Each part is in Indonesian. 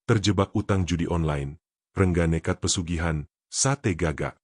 Terjebak utang judi online, Rengga nekat pesugihan, sate gagak.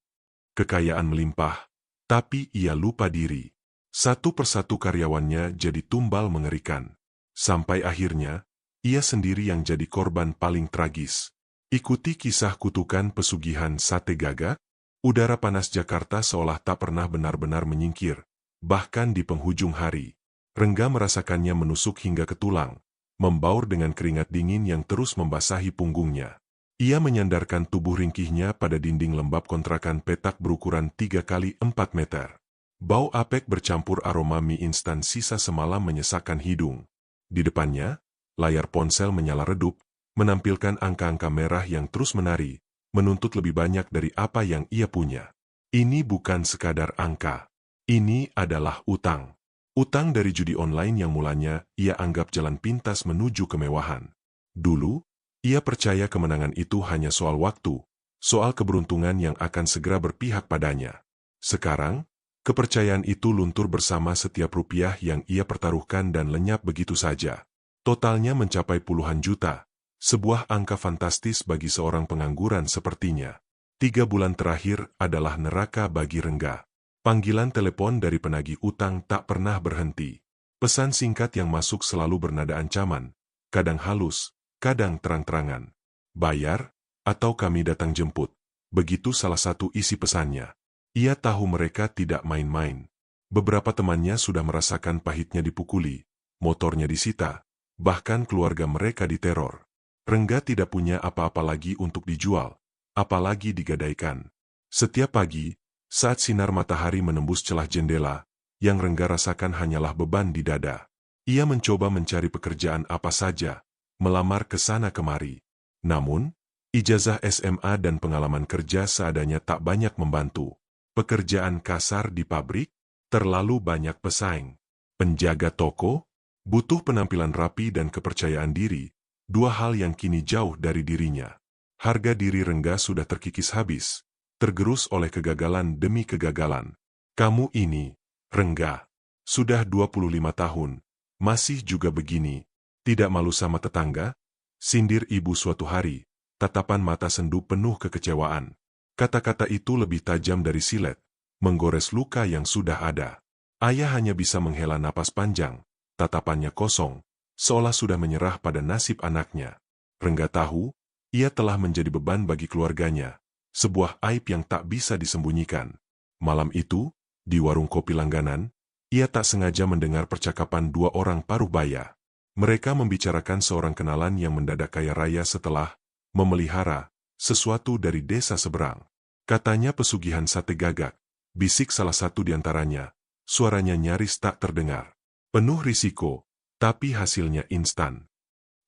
Kekayaan melimpah, tapi ia lupa diri. Satu persatu karyawannya jadi tumbal mengerikan. Sampai akhirnya, ia sendiri yang jadi korban paling tragis. Ikuti kisah kutukan pesugihan sate gagak. Udara panas Jakarta seolah tak pernah benar-benar menyingkir. Bahkan di penghujung hari, Rengga merasakannya menusuk hingga ke tulang, membaur dengan keringat dingin yang terus membasahi punggungnya. Ia menyandarkan tubuh ringkihnya pada dinding lembab kontrakan petak berukuran 3 kali 4 meter. Bau apek bercampur aroma mie instan sisa semalam menyesakkan hidung. Di depannya, layar ponsel menyala redup, menampilkan angka-angka merah yang terus menari, menuntut lebih banyak dari apa yang ia punya. Ini bukan sekadar angka. Ini adalah utang. Utang dari judi online yang mulanya ia anggap jalan pintas menuju kemewahan. Dulu, ia percaya kemenangan itu hanya soal waktu, soal keberuntungan yang akan segera berpihak padanya. Sekarang, kepercayaan itu luntur bersama setiap rupiah yang ia pertaruhkan dan lenyap begitu saja. Totalnya mencapai puluhan juta, sebuah angka fantastis bagi seorang pengangguran sepertinya. 3 bulan terakhir adalah neraka bagi Rengga. Panggilan telepon dari penagih utang tak pernah berhenti. Pesan singkat yang masuk selalu bernada ancaman, kadang halus, kadang terang-terangan. Bayar, atau kami datang jemput. Begitu salah satu isi pesannya. Ia tahu mereka tidak main-main. Beberapa temannya sudah merasakan pahitnya dipukuli, motornya disita, bahkan keluarga mereka diteror. Rengga tidak punya apa-apa lagi untuk dijual, apalagi digadaikan. Setiap pagi, saat sinar matahari menembus celah jendela, yang Rengga rasakan hanyalah beban di dada. Ia mencoba mencari pekerjaan apa saja, melamar ke sana kemari. Namun, ijazah SMA dan pengalaman kerja seadanya tak banyak membantu. Pekerjaan kasar di pabrik, terlalu banyak pesaing. Penjaga toko, butuh penampilan rapi dan kepercayaan diri, dua hal yang kini jauh dari dirinya. Harga diri Rengga sudah terkikis habis, tergerus oleh kegagalan demi kegagalan. Kamu ini, Rengga, sudah 25 tahun, masih juga begini. Tidak malu sama tetangga? Sindir ibu suatu hari, tatapan mata sendu penuh kekecewaan. Kata-kata itu lebih tajam dari silet, menggores luka yang sudah ada. Ayah hanya bisa menghela napas panjang, tatapannya kosong, seolah sudah menyerah pada nasib anaknya. Rengga tahu, ia telah menjadi beban bagi keluarganya, sebuah aib yang tak bisa disembunyikan. Malam itu, di warung kopi langganan, ia tak sengaja mendengar percakapan dua orang paruh baya. Mereka membicarakan seorang kenalan yang mendadak kaya raya setelah memelihara sesuatu dari desa seberang. Katanya pesugihan sate gagak, bisik salah satu di antaranya, suaranya nyaris tak terdengar. Penuh risiko, tapi hasilnya instan.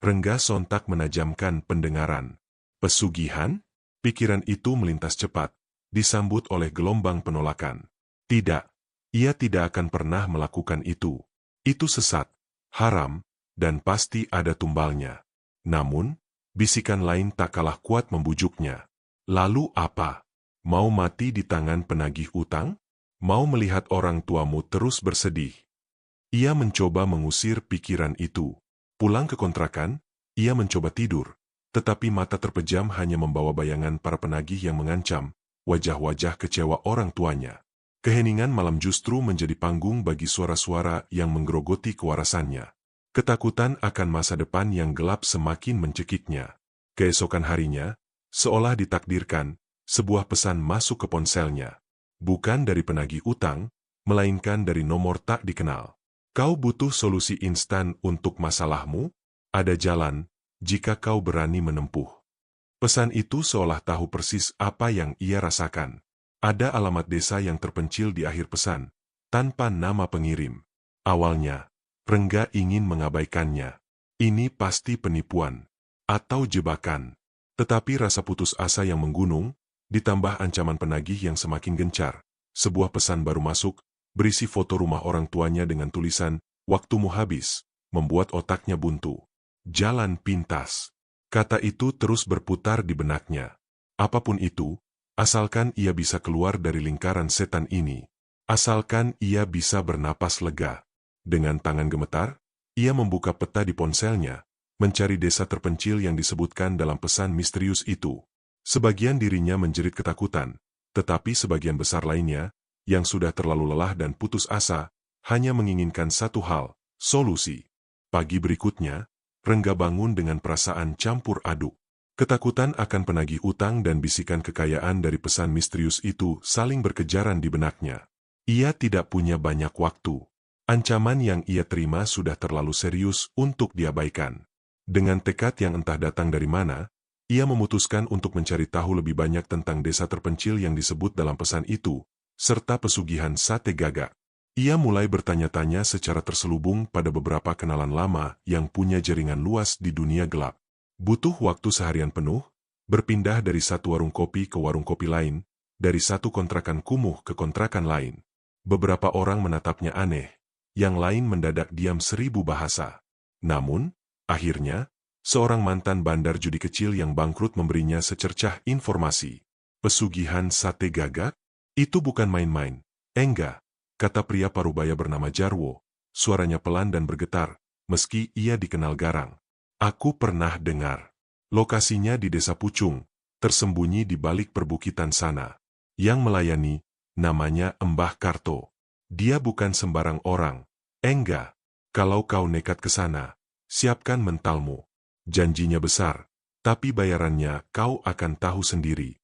Rengga sontak menajamkan pendengaran. Pesugihan? Pikiran itu melintas cepat, disambut oleh gelombang penolakan. Tidak, ia tidak akan pernah melakukan itu. Itu sesat, haram, dan pasti ada tumbalnya. Namun, bisikan lain tak kalah kuat membujuknya. Lalu apa? Mau mati di tangan penagih utang? Mau melihat orang tuamu terus bersedih? Ia mencoba mengusir pikiran itu. Pulang ke kontrakan, ia mencoba tidur, tetapi mata terpejam hanya membawa bayangan para penagih yang mengancam, wajah-wajah kecewa orang tuanya. Keheningan malam justru menjadi panggung bagi suara-suara yang menggerogoti kewarasannya. Ketakutan akan masa depan yang gelap semakin mencekiknya. Keesokan harinya, seolah ditakdirkan, sebuah pesan masuk ke ponselnya. Bukan dari penagih utang, melainkan dari nomor tak dikenal. Kau butuh solusi instan untuk masalahmu? Ada jalan, jika kau berani menempuh. Pesan itu seolah tahu persis apa yang ia rasakan. Ada alamat desa yang terpencil di akhir pesan, tanpa nama pengirim. Awalnya, Rengga ingin mengabaikannya. Ini pasti penipuan, atau jebakan. Tetapi rasa putus asa yang menggunung, ditambah ancaman penagih yang semakin gencar. Sebuah pesan baru masuk, berisi foto rumah orang tuanya dengan tulisan, "Waktumu habis," membuat otaknya buntu. Jalan pintas. Kata itu terus berputar di benaknya. Apapun itu, asalkan ia bisa keluar dari lingkaran setan ini. Asalkan ia bisa bernapas lega. Dengan tangan gemetar, ia membuka peta di ponselnya, mencari desa terpencil yang disebutkan dalam pesan misterius itu. Sebagian dirinya menjerit ketakutan, tetapi sebagian besar lainnya, yang sudah terlalu lelah dan putus asa, hanya menginginkan satu hal, solusi. Pagi berikutnya, Rengga bangun dengan perasaan campur aduk. Ketakutan akan penagih utang dan bisikan kekayaan dari pesan misterius itu saling berkejaran di benaknya. Ia tidak punya banyak waktu. Ancaman yang ia terima sudah terlalu serius untuk diabaikan. Dengan tekad yang entah datang dari mana, ia memutuskan untuk mencari tahu lebih banyak tentang desa terpencil yang disebut dalam pesan itu, serta pesugihan Sate Gagak. Ia mulai bertanya-tanya secara terselubung pada beberapa kenalan lama yang punya jaringan luas di dunia gelap. Butuh waktu seharian penuh, berpindah dari satu warung kopi ke warung kopi lain, dari satu kontrakan kumuh ke kontrakan lain. Beberapa orang menatapnya aneh, yang lain mendadak diam 1000 bahasa. Namun, akhirnya, seorang mantan bandar judi kecil yang bangkrut memberinya secercah informasi. Pesugihan Sate Gagak? Itu bukan main-main. Enggak, kata pria parubaya bernama Jarwo, suaranya pelan dan bergetar, meski ia dikenal garang. Aku pernah dengar. Lokasinya di Desa Pucung, tersembunyi di balik perbukitan sana. Yang melayani, namanya Mbah Karto. Dia bukan sembarang orang. Enggak, kalau kau nekat ke sana, siapkan mentalmu. Janjinya besar, tapi bayarannya kau akan tahu sendiri.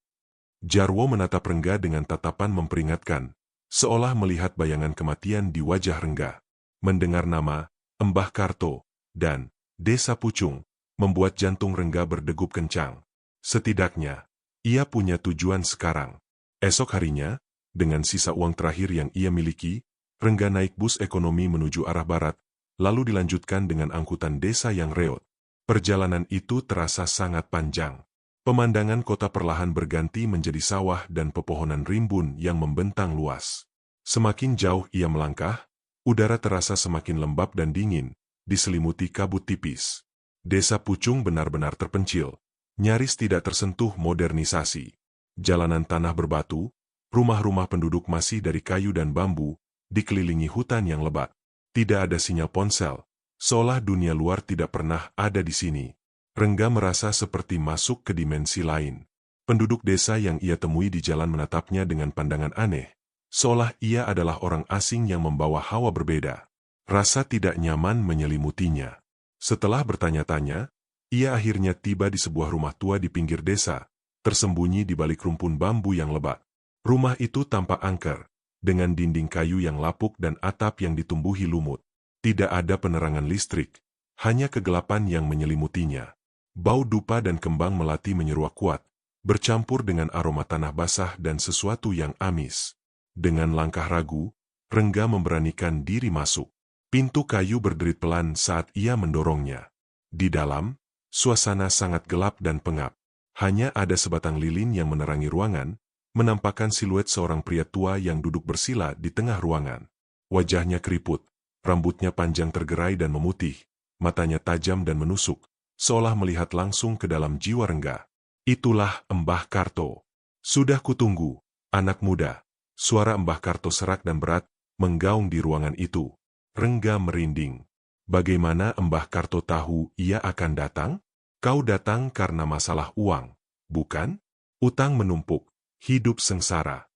Jarwo menatap Rengga dengan tatapan memperingatkan, seolah melihat bayangan kematian di wajah Rengga. Mendengar nama, Mbah Karto, dan Desa Pucung, membuat jantung Rengga berdegup kencang. Setidaknya, ia punya tujuan sekarang. Esok harinya, dengan sisa uang terakhir yang ia miliki, Rengga naik bus ekonomi menuju arah barat, lalu dilanjutkan dengan angkutan desa yang reot. Perjalanan itu terasa sangat panjang. Pemandangan kota perlahan berganti menjadi sawah dan pepohonan rimbun yang membentang luas. Semakin jauh ia melangkah, udara terasa semakin lembab dan dingin, diselimuti kabut tipis. Desa Pucung benar-benar terpencil, nyaris tidak tersentuh modernisasi. Jalanan tanah berbatu, rumah-rumah penduduk masih dari kayu dan bambu, dikelilingi hutan yang lebat. Tidak ada sinyal ponsel, seolah dunia luar tidak pernah ada di sini. Rengga merasa seperti masuk ke dimensi lain. Penduduk desa yang ia temui di jalan menatapnya dengan pandangan aneh, seolah ia adalah orang asing yang membawa hawa berbeda. Rasa tidak nyaman menyelimutinya. Setelah bertanya-tanya, ia akhirnya tiba di sebuah rumah tua di pinggir desa, tersembunyi di balik rumpun bambu yang lebat. Rumah itu tampak angker, dengan dinding kayu yang lapuk dan atap yang ditumbuhi lumut. Tidak ada penerangan listrik, hanya kegelapan yang menyelimutinya. Bau dupa dan kembang melati menyeruak kuat, bercampur dengan aroma tanah basah dan sesuatu yang amis. Dengan langkah ragu, Rengga memberanikan diri masuk. Pintu kayu berderit pelan saat ia mendorongnya. Di dalam, suasana sangat gelap dan pengap. Hanya ada sebatang lilin yang menerangi ruangan, menampakkan siluet seorang pria tua yang duduk bersila di tengah ruangan. Wajahnya keriput, rambutnya panjang tergerai dan memutih, matanya tajam dan menusuk, seolah melihat langsung ke dalam jiwa Rengga. Itulah Mbah Karto. Sudah kutunggu, anak muda. Suara Mbah Karto serak dan berat, menggaung di ruangan itu. Rengga merinding. Bagaimana Mbah Karto tahu ia akan datang? Kau datang karena masalah uang, bukan? Utang menumpuk, hidup sengsara.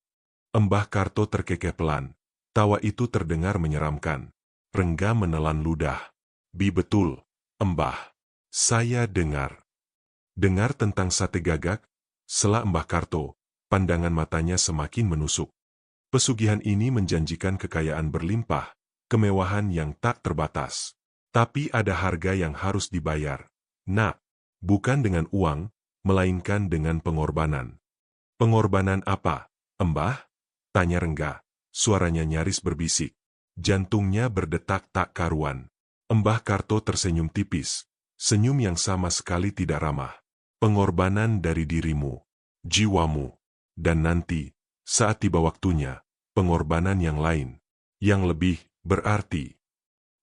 Mbah Karto terkekeh pelan. Tawa itu terdengar menyeramkan. Rengga menelan ludah. Betul, Mbah. Saya dengar. Dengar tentang Sate Gagak? Sela Mbah Karto, pandangan matanya semakin menusuk. Pesugihan ini menjanjikan kekayaan berlimpah, kemewahan yang tak terbatas. Tapi ada harga yang harus dibayar. Nak, bukan dengan uang, melainkan dengan pengorbanan. Pengorbanan apa, Mbah? Tanya Rengga. Suaranya nyaris berbisik. Jantungnya berdetak tak karuan. Mbah Karto tersenyum tipis. Senyum yang sama sekali tidak ramah. Pengorbanan dari dirimu, jiwamu, dan nanti, saat tiba waktunya, pengorbanan yang lain, yang lebih berarti.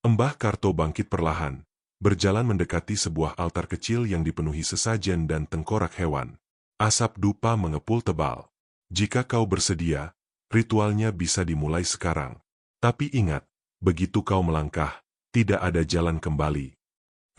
Mbah Karto bangkit perlahan, berjalan mendekati sebuah altar kecil yang dipenuhi sesajen dan tengkorak hewan. Asap dupa mengepul tebal. Jika kau bersedia, ritualnya bisa dimulai sekarang. Tapi ingat, begitu kau melangkah, tidak ada jalan kembali.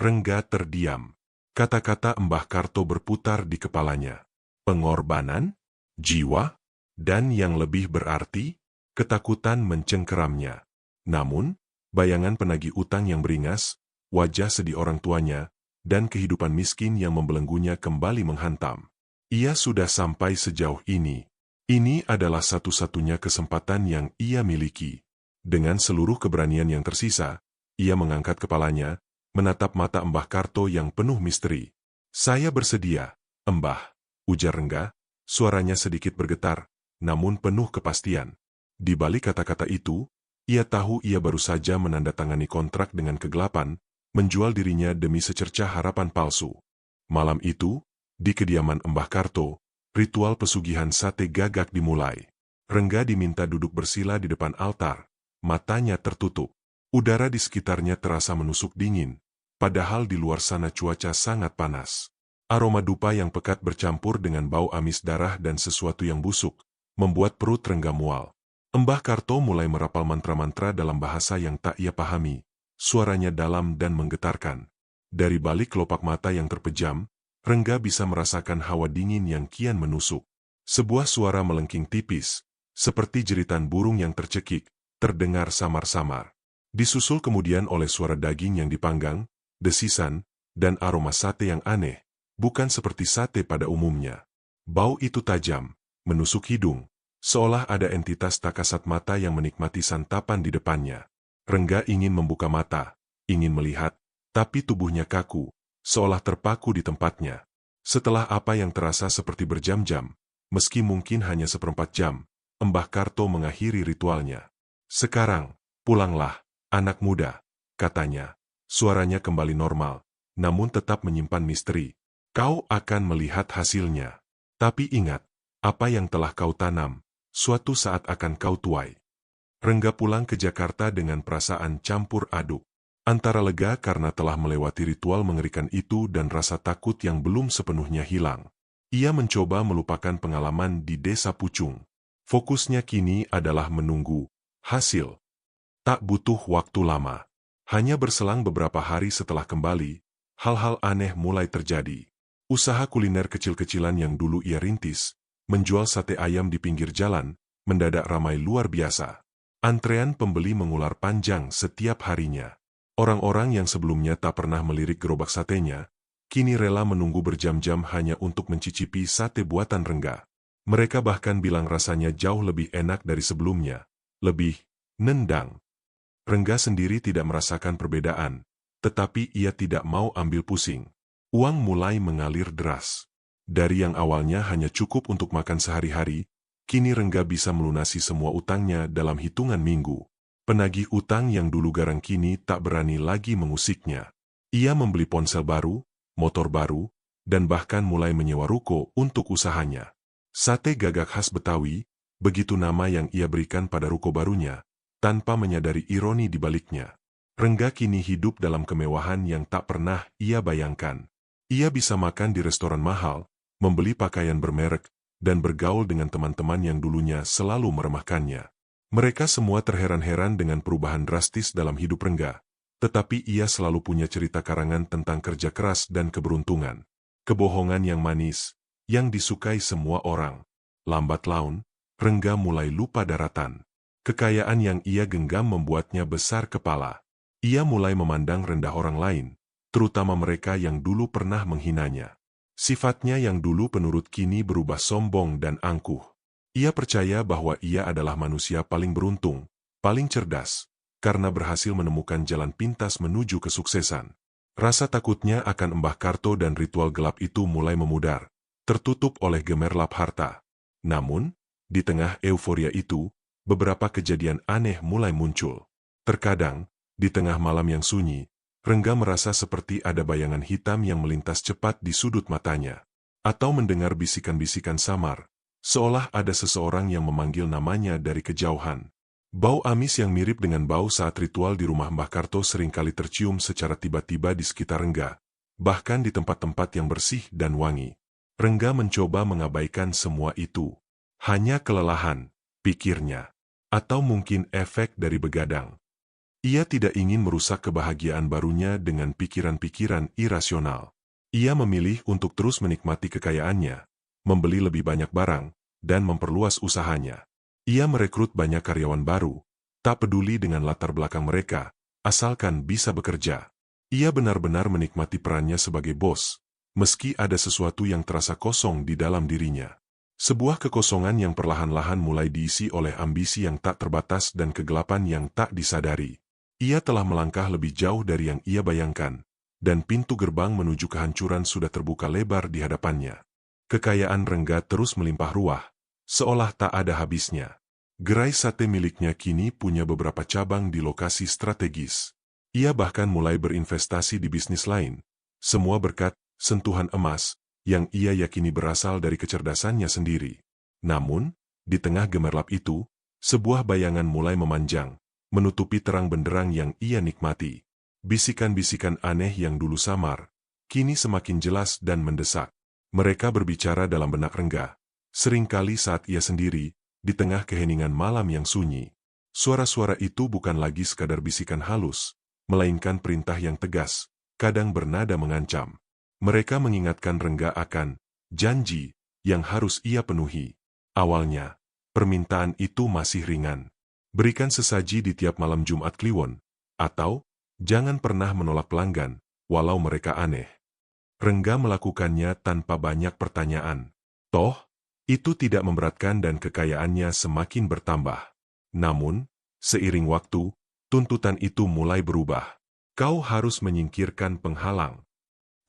Rengga terdiam. Kata-kata Mbah Karto berputar di kepalanya. Pengorbanan? Jiwa? Dan yang lebih berarti, ketakutan mencengkeramnya. Namun, bayangan penagih utang yang beringas, wajah sedih orang tuanya, dan kehidupan miskin yang membelenggunya kembali menghantam. Ia sudah sampai sejauh ini. Ini adalah satu-satunya kesempatan yang ia miliki. Dengan seluruh keberanian yang tersisa, ia mengangkat kepalanya, menatap mata Mbah Karto yang penuh misteri. "Saya bersedia, Mbah," ujar Rengga, suaranya sedikit bergetar, namun penuh kepastian. Di balik kata-kata itu, ia tahu ia baru saja menandatangani kontrak dengan kegelapan, menjual dirinya demi secercah harapan palsu. Malam itu, di kediaman Mbah Karto, ritual pesugihan sate gagak dimulai. Rengga diminta duduk bersila di depan altar, matanya tertutup. Udara di sekitarnya terasa menusuk dingin, padahal di luar sana cuaca sangat panas. Aroma dupa yang pekat bercampur dengan bau amis darah dan sesuatu yang busuk, membuat perut Rengga mual. Mbah Karto mulai merapal mantra-mantra dalam bahasa yang tak ia pahami, suaranya dalam dan menggetarkan. Dari balik kelopak mata yang terpejam, Rengga bisa merasakan hawa dingin yang kian menusuk. Sebuah suara melengking tipis, seperti jeritan burung yang tercekik, terdengar samar-samar. Disusul kemudian oleh suara daging yang dipanggang, desisan, dan aroma sate yang aneh, bukan seperti sate pada umumnya. Bau itu tajam, menusuk hidung, seolah ada entitas tak kasat mata yang menikmati santapan di depannya. Rengga ingin membuka mata, ingin melihat, tapi tubuhnya kaku, seolah terpaku di tempatnya. Setelah apa yang terasa seperti berjam-jam, meski mungkin hanya seperempat jam, Mbah Karto mengakhiri ritualnya. "Sekarang, pulanglah, anak muda," katanya. Suaranya kembali normal, namun tetap menyimpan misteri. "Kau akan melihat hasilnya. Tapi ingat, apa yang telah kau tanam, suatu saat akan kau tuai." Rengga pulang ke Jakarta dengan perasaan campur aduk. Antara lega karena telah melewati ritual mengerikan itu dan rasa takut yang belum sepenuhnya hilang. Ia mencoba melupakan pengalaman di Desa Pucung. Fokusnya kini adalah menunggu hasil. Tak butuh waktu lama. Hanya berselang beberapa hari setelah kembali, hal-hal aneh mulai terjadi. Usaha kuliner kecil-kecilan yang dulu ia rintis, menjual sate ayam di pinggir jalan, mendadak ramai luar biasa. Antrean pembeli mengular panjang setiap harinya. Orang-orang yang sebelumnya tak pernah melirik gerobak satenya, kini rela menunggu berjam-jam hanya untuk mencicipi sate buatan Rengga. Mereka bahkan bilang rasanya jauh lebih enak dari sebelumnya, lebih nendang. Rengga sendiri tidak merasakan perbedaan, tetapi ia tidak mau ambil pusing. Uang mulai mengalir deras. Dari yang awalnya hanya cukup untuk makan sehari-hari, kini Rengga bisa melunasi semua utangnya dalam hitungan minggu. Penagih utang yang dulu garang kini tak berani lagi mengusiknya. Ia membeli ponsel baru, motor baru, dan bahkan mulai menyewa ruko untuk usahanya. Sate gagak khas Betawi, begitu nama yang ia berikan pada ruko barunya, tanpa menyadari ironi di baliknya. Rengga kini hidup dalam kemewahan yang tak pernah ia bayangkan. Ia bisa makan di restoran mahal, membeli pakaian bermerek, dan bergaul dengan teman-teman yang dulunya selalu meremehkannya. Mereka semua terheran-heran dengan perubahan drastis dalam hidup Rengga, tetapi ia selalu punya cerita karangan tentang kerja keras dan keberuntungan. Kebohongan yang manis, yang disukai semua orang. Lambat laun, Rengga mulai lupa daratan. Kekayaan yang ia genggam membuatnya besar kepala. Ia mulai memandang rendah orang lain, terutama mereka yang dulu pernah menghinanya. Sifatnya yang dulu penurut kini berubah sombong dan angkuh. Ia percaya bahwa ia adalah manusia paling beruntung, paling cerdas, karena berhasil menemukan jalan pintas menuju kesuksesan. Rasa takutnya akan Mbah Karto dan ritual gelap itu mulai memudar, tertutup oleh gemerlap harta. Namun, di tengah euforia itu, beberapa kejadian aneh mulai muncul. Terkadang, di tengah malam yang sunyi, Rengga merasa seperti ada bayangan hitam yang melintas cepat di sudut matanya. Atau mendengar bisikan-bisikan samar, seolah ada seseorang yang memanggil namanya dari kejauhan. Bau amis yang mirip dengan bau saat ritual di rumah Mbah Karto seringkali tercium secara tiba-tiba di sekitar Rengga, bahkan di tempat-tempat yang bersih dan wangi. Rengga mencoba mengabaikan semua itu. Hanya kelelahan, pikirnya. Atau mungkin efek dari begadang. Ia tidak ingin merusak kebahagiaan barunya dengan pikiran-pikiran irasional. Ia memilih untuk terus menikmati kekayaannya, membeli lebih banyak barang, dan memperluas usahanya. Ia merekrut banyak karyawan baru, tak peduli dengan latar belakang mereka, asalkan bisa bekerja. Ia benar-benar menikmati perannya sebagai bos, meski ada sesuatu yang terasa kosong di dalam dirinya. Sebuah kekosongan yang perlahan-lahan mulai diisi oleh ambisi yang tak terbatas dan kegelapan yang tak disadari. Ia telah melangkah lebih jauh dari yang ia bayangkan, dan pintu gerbang menuju kehancuran sudah terbuka lebar di hadapannya. Kekayaan Rengga terus melimpah ruah, seolah tak ada habisnya. Gerai sate miliknya kini punya beberapa cabang di lokasi strategis. Ia bahkan mulai berinvestasi di bisnis lain, semua berkat sentuhan emas yang ia yakini berasal dari kecerdasannya sendiri. Namun, di tengah gemerlap itu, sebuah bayangan mulai memanjang, menutupi terang benderang yang ia nikmati. Bisikan-bisikan aneh yang dulu samar, kini semakin jelas dan mendesak. Mereka berbicara dalam benak Rengga, seringkali saat ia sendiri, di tengah keheningan malam yang sunyi. Suara-suara itu bukan lagi sekadar bisikan halus, melainkan perintah yang tegas, kadang bernada mengancam. Mereka mengingatkan Rengga akan janji yang harus ia penuhi. Awalnya, permintaan itu masih ringan. Berikan sesaji di tiap malam Jumat Kliwon, atau jangan pernah menolak pelanggan, walau mereka aneh. Rengga melakukannya tanpa banyak pertanyaan. Toh, itu tidak memberatkan dan kekayaannya semakin bertambah. Namun, seiring waktu, tuntutan itu mulai berubah. Kau harus menyingkirkan penghalang.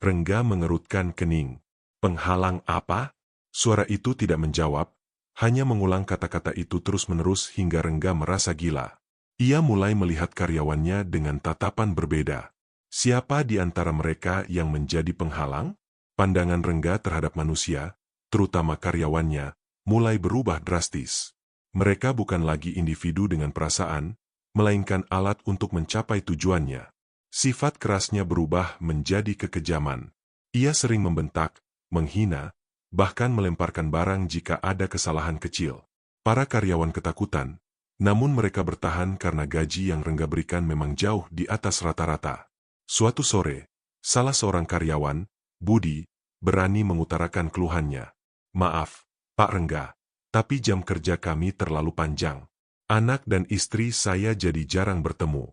Rengga mengerutkan kening. Penghalang apa? Suara itu tidak menjawab, hanya mengulang kata-kata itu terus-menerus hingga Rengga merasa gila. Ia mulai melihat karyawannya dengan tatapan berbeda. Siapa di antara mereka yang menjadi penghalang? Pandangan Rengga terhadap manusia, terutama karyawannya, mulai berubah drastis. Mereka bukan lagi individu dengan perasaan, melainkan alat untuk mencapai tujuannya. Sifat kerasnya berubah menjadi kekejaman. Ia sering membentak, menghina, bahkan melemparkan barang jika ada kesalahan kecil. Para karyawan ketakutan, namun mereka bertahan karena gaji yang Rengga berikan memang jauh di atas rata-rata. Suatu sore, salah seorang karyawan, Budi, berani mengutarakan keluhannya. Maaf, Pak Rengga, tapi jam kerja kami terlalu panjang. Anak dan istri saya jadi jarang bertemu.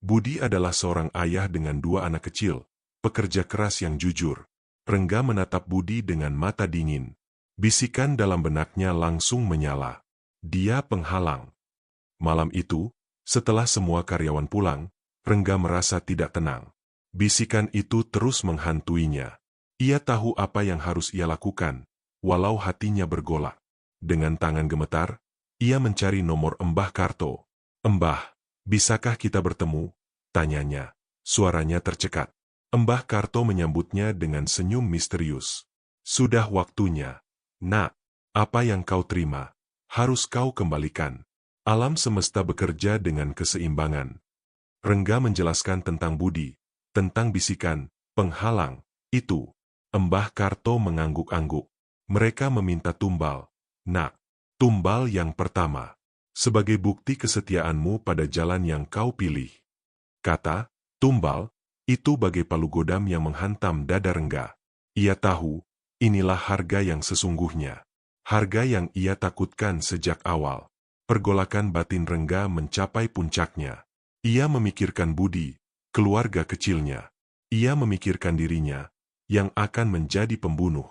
Budi adalah seorang ayah dengan 2 anak kecil, pekerja keras yang jujur. Rengga menatap Budi dengan mata dingin. Bisikan dalam benaknya langsung menyala. Dia penghalang. Malam itu, setelah semua karyawan pulang, Rengga merasa tidak tenang. Bisikan itu terus menghantuinya. Ia tahu apa yang harus ia lakukan, walau hatinya bergolak. Dengan tangan gemetar, ia mencari nomor Mbah Karto. Mbah, bisakah kita bertemu? Tanyanya. Suaranya tercekat. Mbah Karto menyambutnya dengan senyum misterius. Sudah waktunya. Nak, apa yang kau terima, harus kau kembalikan. Alam semesta bekerja dengan keseimbangan. Rengga menjelaskan tentang Budi, tentang bisikan, penghalang, itu. Mbah Karto mengangguk-angguk. Mereka meminta tumbal. Nak, tumbal yang pertama. Sebagai bukti kesetiaanmu pada jalan yang kau pilih. Kata, tumbal, itu bagai palu godam yang menghantam dada Rengga. Ia tahu, inilah harga yang sesungguhnya. Harga yang ia takutkan sejak awal. Pergolakan batin Rengga mencapai puncaknya. Ia memikirkan Budi, keluarga kecilnya. Ia memikirkan dirinya, yang akan menjadi pembunuh.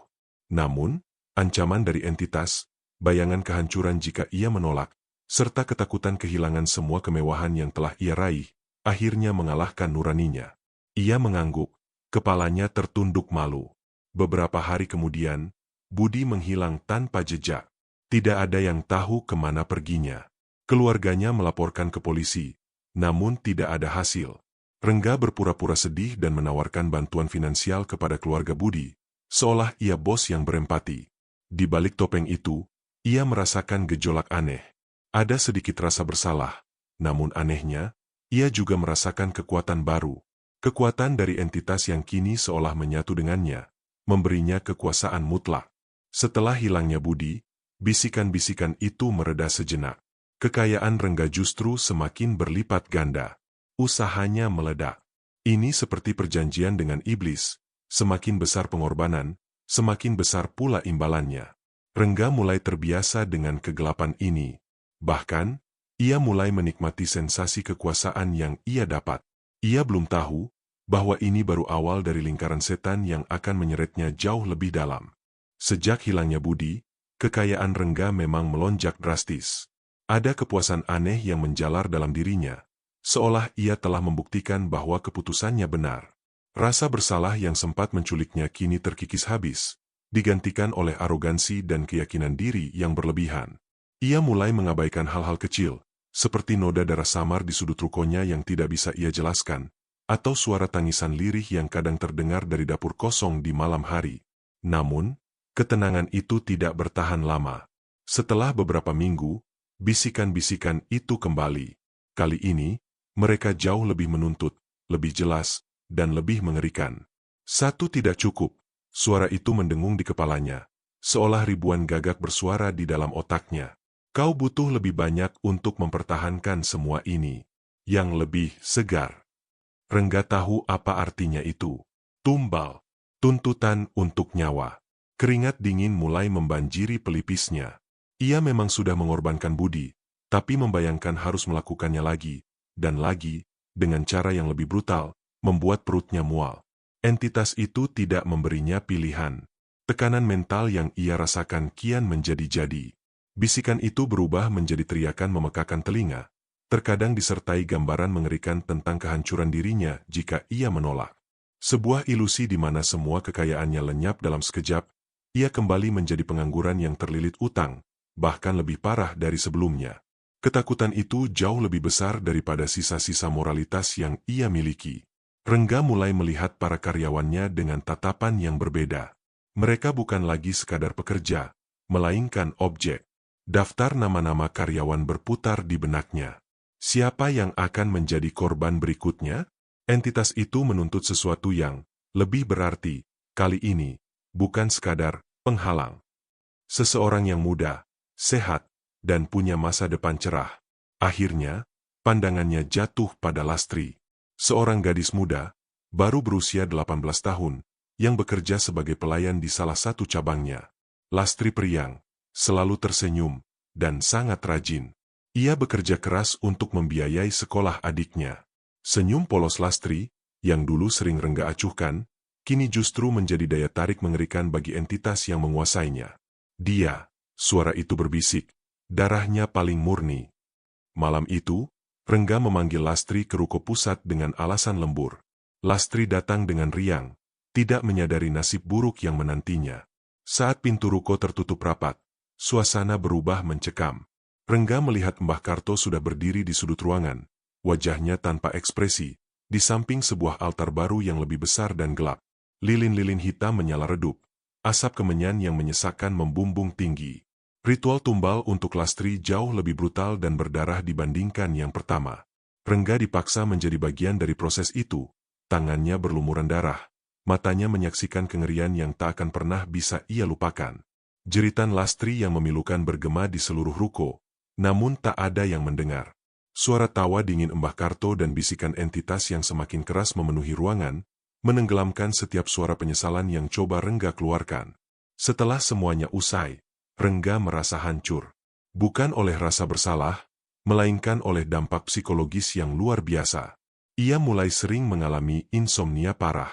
Namun, ancaman dari entitas, bayangan kehancuran jika ia menolak, serta ketakutan kehilangan semua kemewahan yang telah ia raih, akhirnya mengalahkan nuraninya. Ia mengangguk, kepalanya tertunduk malu. Beberapa hari kemudian, Budi menghilang tanpa jejak. Tidak ada yang tahu kemana perginya. Keluarganya melaporkan ke polisi, namun tidak ada hasil. Rengga berpura-pura sedih dan menawarkan bantuan finansial kepada keluarga Budi, seolah ia bos yang berempati. Di balik topeng itu, ia merasakan gejolak aneh. Ada sedikit rasa bersalah, namun anehnya, ia juga merasakan kekuatan baru. Kekuatan dari entitas yang kini seolah menyatu dengannya, memberinya kekuasaan mutlak. Setelah hilangnya Budi, bisikan-bisikan itu mereda sejenak. Kekayaan Rengga justru semakin berlipat ganda. usahanya meledak. Ini seperti perjanjian dengan iblis, semakin besar pengorbanan, semakin besar pula imbalannya. Rengga mulai terbiasa dengan kegelapan ini. Bahkan, ia mulai menikmati sensasi kekuasaan yang ia dapat. Ia belum tahu bahwa ini baru awal dari lingkaran setan yang akan menyeretnya jauh lebih dalam. Sejak hilangnya budi, kekayaan Rengga memang melonjak drastis. Ada kepuasan aneh yang menjalar dalam dirinya, seolah ia telah membuktikan bahwa keputusannya benar. Rasa bersalah yang sempat menculiknya kini terkikis habis, digantikan oleh arogansi dan keyakinan diri yang berlebihan. Ia mulai mengabaikan hal-hal kecil, seperti noda darah samar di sudut rukonya yang tidak bisa ia jelaskan, atau suara tangisan lirih yang kadang terdengar dari dapur kosong di malam hari. Namun, ketenangan itu tidak bertahan lama. Setelah beberapa minggu, bisikan-bisikan itu kembali. Kali ini, mereka jauh lebih menuntut, lebih jelas, dan lebih mengerikan. Satu tidak cukup, suara itu mendengung di kepalanya, seolah ribuan gagak bersuara di dalam otaknya. Kau butuh lebih banyak untuk mempertahankan semua ini. Yang lebih segar. Rengga tahu apa artinya itu. Tumbal. Tuntutan untuk nyawa. Keringat dingin mulai membanjiri pelipisnya. Ia memang sudah mengorbankan budi, tapi membayangkan harus melakukannya lagi, dan lagi, dengan cara yang lebih brutal, membuat perutnya mual. Entitas itu tidak memberinya pilihan. Tekanan mental yang ia rasakan kian menjadi-jadi. Bisikan itu berubah menjadi teriakan memekakan telinga, terkadang disertai gambaran mengerikan tentang kehancuran dirinya jika ia menolak. Sebuah ilusi di mana semua kekayaannya lenyap dalam sekejap, ia kembali menjadi pengangguran yang terlilit utang, bahkan lebih parah dari sebelumnya. Ketakutan itu jauh lebih besar daripada sisa-sisa moralitas yang ia miliki. Rengga mulai melihat para karyawannya dengan tatapan yang berbeda. Mereka bukan lagi sekadar pekerja, melainkan objek. Daftar nama-nama karyawan berputar di benaknya. Siapa yang akan menjadi korban berikutnya? Entitas itu menuntut sesuatu yang lebih berarti, kali ini, bukan sekadar penghalang. Seseorang yang muda, sehat, dan punya masa depan cerah. Akhirnya, pandangannya jatuh pada Lastri. Seorang gadis muda, baru berusia 18 tahun, yang bekerja sebagai pelayan di salah satu cabangnya. Lastri periang, selalu tersenyum, dan sangat rajin. Ia bekerja keras untuk membiayai sekolah adiknya. Senyum polos Lastri, yang dulu sering Rengga acuhkan, kini justru menjadi daya tarik mengerikan bagi entitas yang menguasainya. Dia, suara itu berbisik, darahnya paling murni. Malam itu, Rengga memanggil Lastri ke ruko pusat dengan alasan lembur. Lastri datang dengan riang, tidak menyadari nasib buruk yang menantinya. Saat pintu ruko tertutup rapat, suasana berubah mencekam. Rengga melihat Mbah Karto sudah berdiri di sudut ruangan, wajahnya tanpa ekspresi, di samping sebuah altar baru yang lebih besar dan gelap. Lilin-lilin hitam menyala redup, asap kemenyan yang menyesakkan membumbung tinggi. Ritual tumbal untuk Lastri jauh lebih brutal dan berdarah dibandingkan yang pertama. Rengga dipaksa menjadi bagian dari proses itu, tangannya berlumuran darah, matanya menyaksikan kengerian yang tak akan pernah bisa ia lupakan. Jeritan Lastri yang memilukan bergema di seluruh ruko, namun tak ada yang mendengar. Suara tawa dingin Mbah Karto dan bisikan entitas yang semakin keras memenuhi ruangan, menenggelamkan setiap suara penyesalan yang coba Rengga keluarkan. Setelah semuanya usai, Rengga merasa hancur. Bukan oleh rasa bersalah, melainkan oleh dampak psikologis yang luar biasa. Ia mulai sering mengalami insomnia parah.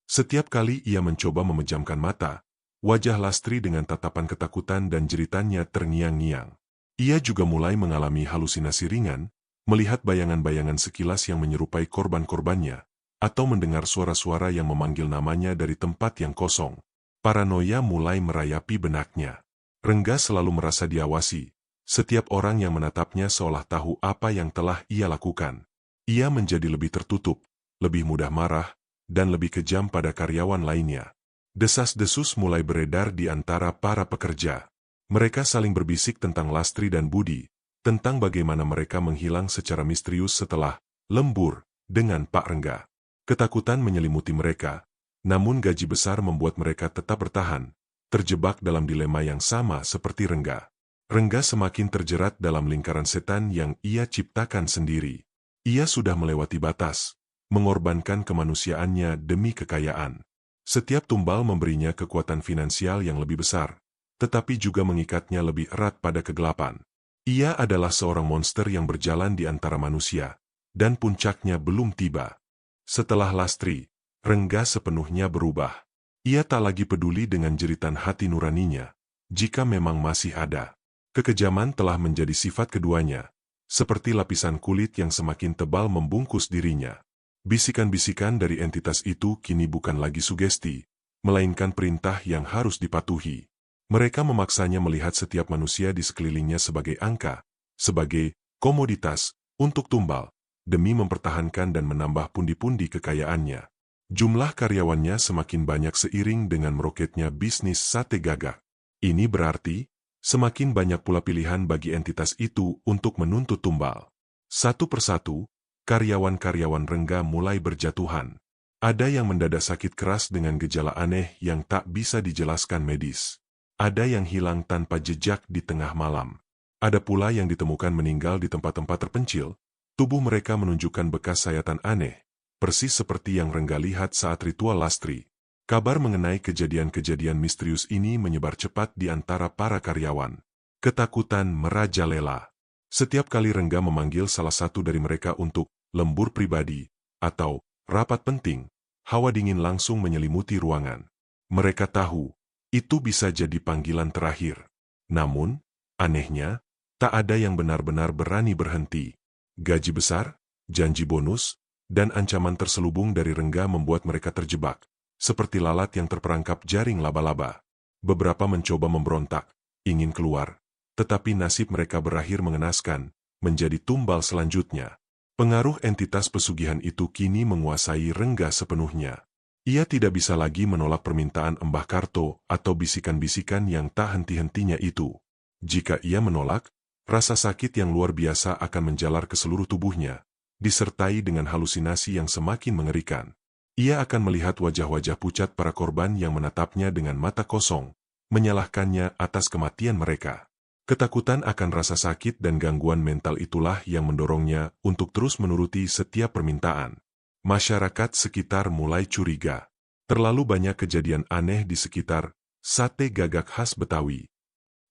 Setiap kali ia mencoba memejamkan mata, wajah Lastri dengan tatapan ketakutan dan jeritannya terngiang-ngiang. Ia juga mulai mengalami halusinasi ringan, melihat bayangan-bayangan sekilas yang menyerupai korban-korbannya, atau mendengar suara-suara yang memanggil namanya dari tempat yang kosong. Paranoia mulai merayapi benaknya. Rengga selalu merasa diawasi, setiap orang yang menatapnya seolah tahu apa yang telah ia lakukan. Ia menjadi lebih tertutup, lebih mudah marah, dan lebih kejam pada karyawan lainnya. Desas-desus mulai beredar di antara para pekerja. Mereka saling berbisik tentang Lastri dan Budi, tentang bagaimana mereka menghilang secara misterius setelah lembur dengan Pak Rengga. Ketakutan menyelimuti mereka, namun gaji besar membuat mereka tetap bertahan, terjebak dalam dilema yang sama seperti Rengga. Rengga semakin terjerat dalam lingkaran setan yang ia ciptakan sendiri. Ia sudah melewati batas, mengorbankan kemanusiaannya demi kekayaan. Setiap tumbal memberinya kekuatan finansial yang lebih besar, tetapi juga mengikatnya lebih erat pada kegelapan. Ia adalah seorang monster yang berjalan di antara manusia, dan puncaknya belum tiba. Setelah Lastri, Rengga sepenuhnya berubah. Ia tak lagi peduli dengan jeritan hati nuraninya, jika memang masih ada. Kekejaman telah menjadi sifat keduanya, seperti lapisan kulit yang semakin tebal membungkus dirinya. Bisikan-bisikan dari entitas itu kini bukan lagi sugesti, melainkan perintah yang harus dipatuhi. Mereka memaksanya melihat setiap manusia di sekelilingnya sebagai angka, sebagai komoditas untuk tumbal, demi mempertahankan dan menambah pundi-pundi kekayaannya. Jumlah karyawannya semakin banyak seiring dengan meroketnya bisnis sate gagak. Ini berarti, semakin banyak pula pilihan bagi entitas itu untuk menuntut tumbal. Satu persatu, karyawan-karyawan Rengga mulai berjatuhan. Ada yang mendadak sakit keras dengan gejala aneh yang tak bisa dijelaskan medis. Ada yang hilang tanpa jejak di tengah malam. Ada pula yang ditemukan meninggal di tempat-tempat terpencil. Tubuh mereka menunjukkan bekas sayatan aneh, persis seperti yang Rengga lihat saat ritual Lastri. Kabar mengenai kejadian-kejadian misterius ini menyebar cepat di antara para karyawan. Ketakutan merajalela. Setiap kali Rengga memanggil salah satu dari mereka untuk lembur pribadi atau rapat penting, hawa dingin langsung menyelimuti ruangan. Mereka tahu, itu bisa jadi panggilan terakhir. Namun, anehnya, tak ada yang benar-benar berani berhenti. Gaji besar, janji bonus, dan ancaman terselubung dari Rengga membuat mereka terjebak, seperti lalat yang terperangkap jaring laba-laba. Beberapa mencoba memberontak, ingin keluar, tetapi nasib mereka berakhir mengenaskan, menjadi tumbal selanjutnya. Pengaruh entitas pesugihan itu kini menguasai Rengga sepenuhnya. Ia tidak bisa lagi menolak permintaan Embah Karto atau bisikan-bisikan yang tak henti-hentinya itu. Jika ia menolak, rasa sakit yang luar biasa akan menjalar ke seluruh tubuhnya, disertai dengan halusinasi yang semakin mengerikan. Ia akan melihat wajah-wajah pucat para korban yang menatapnya dengan mata kosong, menyalahkannya atas kematian mereka. Ketakutan akan rasa sakit dan gangguan mental itulah yang mendorongnya untuk terus menuruti setiap permintaan. Masyarakat sekitar mulai curiga. Terlalu banyak kejadian aneh di sekitar sate gagak khas Betawi.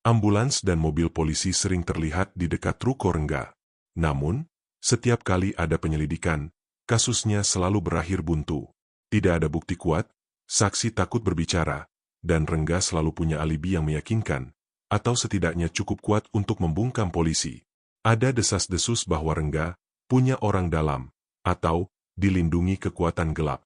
Ambulans dan mobil polisi sering terlihat di dekat ruko Rengga. Namun, setiap kali ada penyelidikan, kasusnya selalu berakhir buntu. Tidak ada bukti kuat, saksi takut berbicara, dan Rengga selalu punya alibi yang meyakinkan, atau setidaknya cukup kuat untuk membungkam polisi. Ada desas-desus bahwa Rengga punya orang dalam, atau dilindungi kekuatan gelap.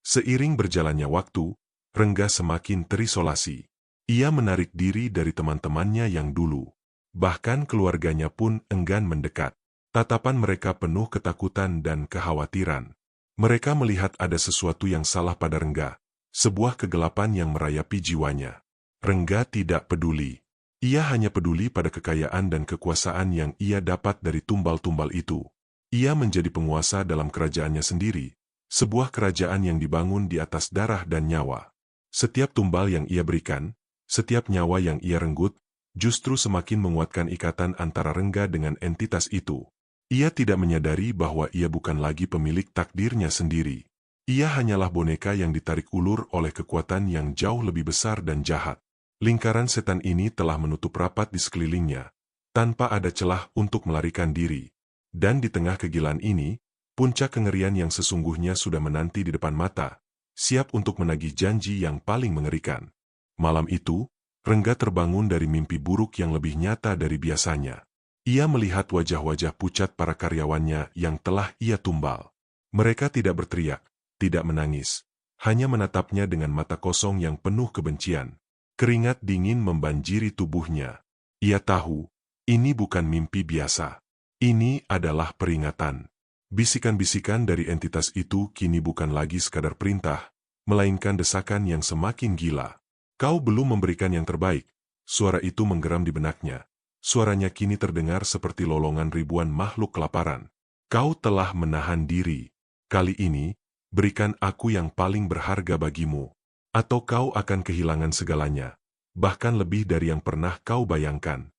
Seiring berjalannya waktu, Rengga semakin terisolasi. Ia menarik diri dari teman-temannya yang dulu. Bahkan keluarganya pun enggan mendekat. Tatapan mereka penuh ketakutan dan kekhawatiran. Mereka melihat ada sesuatu yang salah pada Rengga, sebuah kegelapan yang merayapi jiwanya. Rengga tidak peduli. Ia hanya peduli pada kekayaan dan kekuasaan yang ia dapat dari tumbal-tumbal itu. Ia menjadi penguasa dalam kerajaannya sendiri, sebuah kerajaan yang dibangun di atas darah dan nyawa. Setiap tumbal yang ia berikan, setiap nyawa yang ia renggut, justru semakin menguatkan ikatan antara Rengga dengan entitas itu. Ia tidak menyadari bahwa ia bukan lagi pemilik takdirnya sendiri. Ia hanyalah boneka yang ditarik ulur oleh kekuatan yang jauh lebih besar dan jahat. Lingkaran setan ini telah menutup rapat di sekelilingnya, tanpa ada celah untuk melarikan diri. Dan di tengah kegilaan ini, puncak kengerian yang sesungguhnya sudah menanti di depan mata, siap untuk menagih janji yang paling mengerikan. Malam itu, Rengga terbangun dari mimpi buruk yang lebih nyata dari biasanya. Ia melihat wajah-wajah pucat para karyawannya yang telah ia tumbal. Mereka tidak berteriak, tidak menangis, hanya menatapnya dengan mata kosong yang penuh kebencian. Keringat dingin membanjiri tubuhnya. Ia tahu, ini bukan mimpi biasa. Ini adalah peringatan. Bisikan-bisikan dari entitas itu kini bukan lagi sekadar perintah, melainkan desakan yang semakin gila. Kau belum memberikan yang terbaik. Suara itu menggeram di benaknya. Suaranya kini terdengar seperti lolongan ribuan makhluk kelaparan. Kau telah menahan diri. Kali ini, berikan aku yang paling berharga bagimu. Atau kau akan kehilangan segalanya, bahkan lebih dari yang pernah kau bayangkan.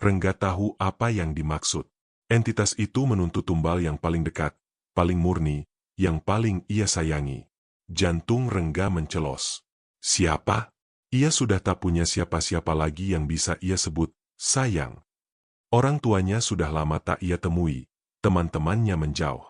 Rengga tahu apa yang dimaksud. Entitas itu menuntut tumbal yang paling dekat, paling murni, yang paling ia sayangi. Jantung Rengga mencelos. Siapa? Ia sudah tak punya siapa-siapa lagi yang bisa ia sebut sayang. Orang tuanya sudah lama tak ia temui, teman-temannya menjauh.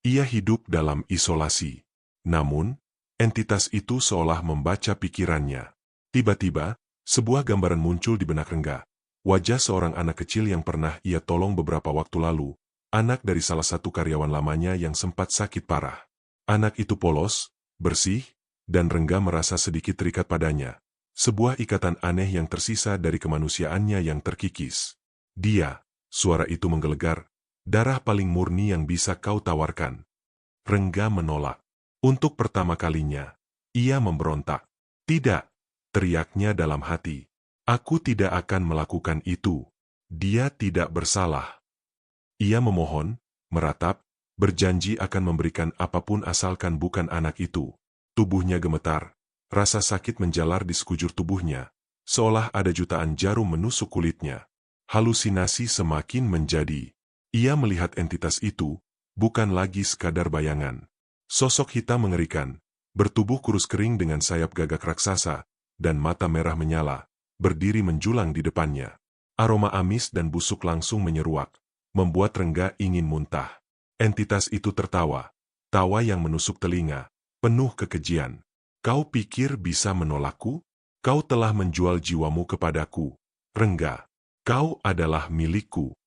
Ia hidup dalam isolasi. Namun, entitas itu seolah membaca pikirannya. Tiba-tiba, sebuah gambaran muncul di benak Rengga. Wajah seorang anak kecil yang pernah ia tolong beberapa waktu lalu, anak dari salah satu karyawan lamanya yang sempat sakit parah. Anak itu polos, bersih, dan Rengga merasa sedikit terikat padanya. Sebuah ikatan aneh yang tersisa dari kemanusiaannya yang terkikis. Dia, suara itu menggelegar, darah paling murni yang bisa kau tawarkan. Rengga menolak. Untuk pertama kalinya, ia memberontak. Tidak, teriaknya dalam hati. Aku tidak akan melakukan itu. Dia tidak bersalah. Ia memohon, meratap, berjanji akan memberikan apapun asalkan bukan anak itu. Tubuhnya gemetar, rasa sakit menjalar di sekujur tubuhnya, seolah ada jutaan jarum menusuk kulitnya. Halusinasi semakin menjadi. Ia melihat entitas itu, bukan lagi sekadar bayangan. Sosok hitam mengerikan, bertubuh kurus kering dengan sayap gagak raksasa, dan mata merah menyala, berdiri menjulang di depannya. Aroma amis dan busuk langsung menyeruak, membuat Rengga ingin muntah. Entitas itu tertawa, tawa yang menusuk telinga, penuh kekejian. Kau pikir bisa menolakku? Kau telah menjual jiwamu kepadaku. Rengga, kau adalah milikku.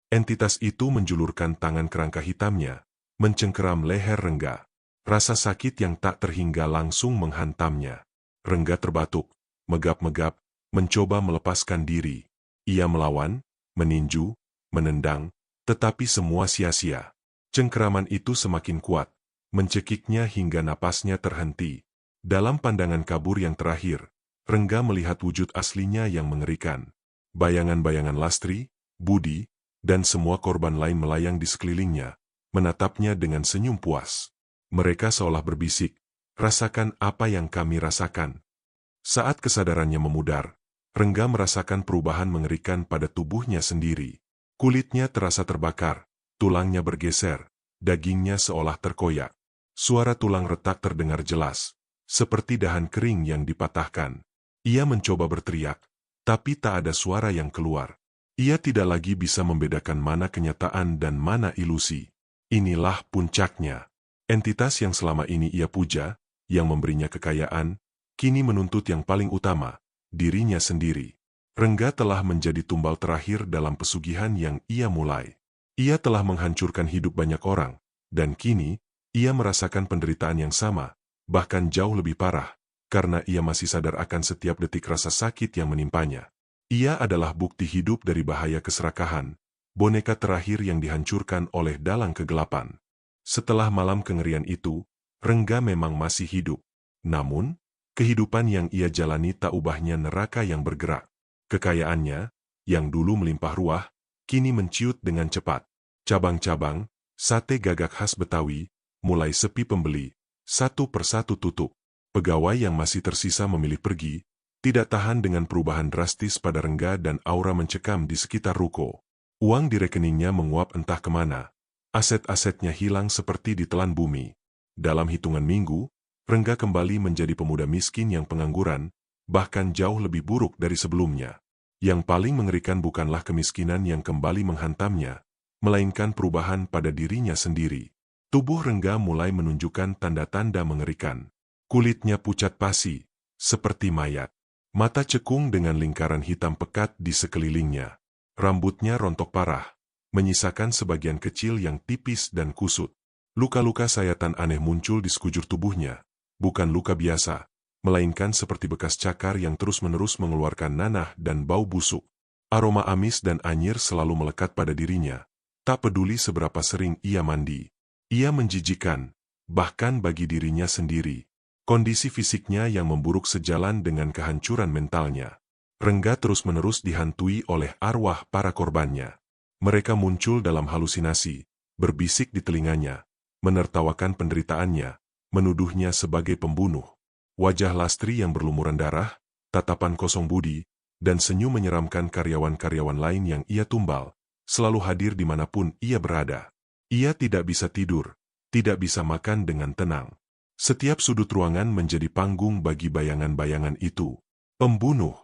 Entitas itu menjulurkan tangan kerangka hitamnya, mencengkeram leher Rengga. Rasa sakit yang tak terhingga langsung menghantamnya. Rengga terbatuk, megap-megap, mencoba melepaskan diri. Ia melawan, meninju, menendang, tetapi semua sia-sia. Cengkeraman itu semakin kuat, mencekiknya hingga napasnya terhenti. Dalam pandangan kabur yang terakhir, Rengga melihat wujud aslinya yang mengerikan. Bayangan-bayangan Lastri, Budi, dan semua korban lain melayang di sekelilingnya, menatapnya dengan senyum puas. Mereka seolah berbisik, rasakan apa yang kami rasakan. Saat kesadarannya memudar, Rengga merasakan perubahan mengerikan pada tubuhnya sendiri. Kulitnya terasa terbakar, tulangnya bergeser, dagingnya seolah terkoyak. Suara tulang retak terdengar jelas, seperti dahan kering yang dipatahkan. Ia mencoba berteriak, tapi tak ada suara yang keluar. Ia tidak lagi bisa membedakan mana kenyataan dan mana ilusi. Inilah puncaknya. Entitas yang selama ini ia puja, yang memberinya kekayaan, kini menuntut yang paling utama, dirinya sendiri. Rengga telah menjadi tumbal terakhir dalam pesugihan yang ia mulai. Ia telah menghancurkan hidup banyak orang, dan kini, ia merasakan penderitaan yang sama, bahkan jauh lebih parah, karena ia masih sadar akan setiap detik rasa sakit yang menimpanya. Ia adalah bukti hidup dari bahaya keserakahan, boneka terakhir yang dihancurkan oleh dalang kegelapan. Setelah malam kengerian itu, Rengga memang masih hidup. Namun, kehidupan yang ia jalani tak ubahnya neraka yang bergerak. Kekayaannya, yang dulu melimpah ruah, kini menciut dengan cepat. Cabang-cabang, sate gagak khas Betawi, mulai sepi pembeli, satu persatu tutup. Pegawai yang masih tersisa memilih pergi, tidak tahan dengan perubahan drastis pada Rengga dan aura mencekam di sekitar ruko. Uang di rekeningnya menguap entah kemana. Aset-asetnya hilang seperti ditelan bumi. Dalam hitungan minggu, Rengga kembali menjadi pemuda miskin yang pengangguran, bahkan jauh lebih buruk dari sebelumnya. Yang paling mengerikan bukanlah kemiskinan yang kembali menghantamnya, melainkan perubahan pada dirinya sendiri. Tubuh Rengga mulai menunjukkan tanda-tanda mengerikan. Kulitnya pucat pasi, seperti mayat. Mata cekung dengan lingkaran hitam pekat di sekelilingnya. Rambutnya rontok parah, menyisakan sebagian kecil yang tipis dan kusut. Luka-luka sayatan aneh muncul di sekujur tubuhnya. Bukan luka biasa, melainkan seperti bekas cakar yang terus-menerus mengeluarkan nanah dan bau busuk. Aroma amis dan anyir selalu melekat pada dirinya, tak peduli seberapa sering ia mandi. Ia menjijikan, bahkan bagi dirinya sendiri. Kondisi fisiknya yang memburuk sejalan dengan kehancuran mentalnya. Rengga terus-menerus dihantui oleh arwah para korbannya. Mereka muncul dalam halusinasi, berbisik di telinganya, menertawakan penderitaannya, menuduhnya sebagai pembunuh. Wajah Lastri yang berlumuran darah, tatapan kosong budi, dan senyum menyeramkan karyawan-karyawan lain yang ia tumbal, selalu hadir dimanapun ia berada. Ia tidak bisa tidur, tidak bisa makan dengan tenang. Setiap sudut ruangan menjadi panggung bagi bayangan-bayangan itu. Pembunuh,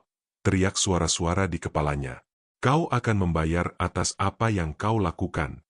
teriak suara-suara di kepalanya. Kau akan membayar atas apa yang kau lakukan.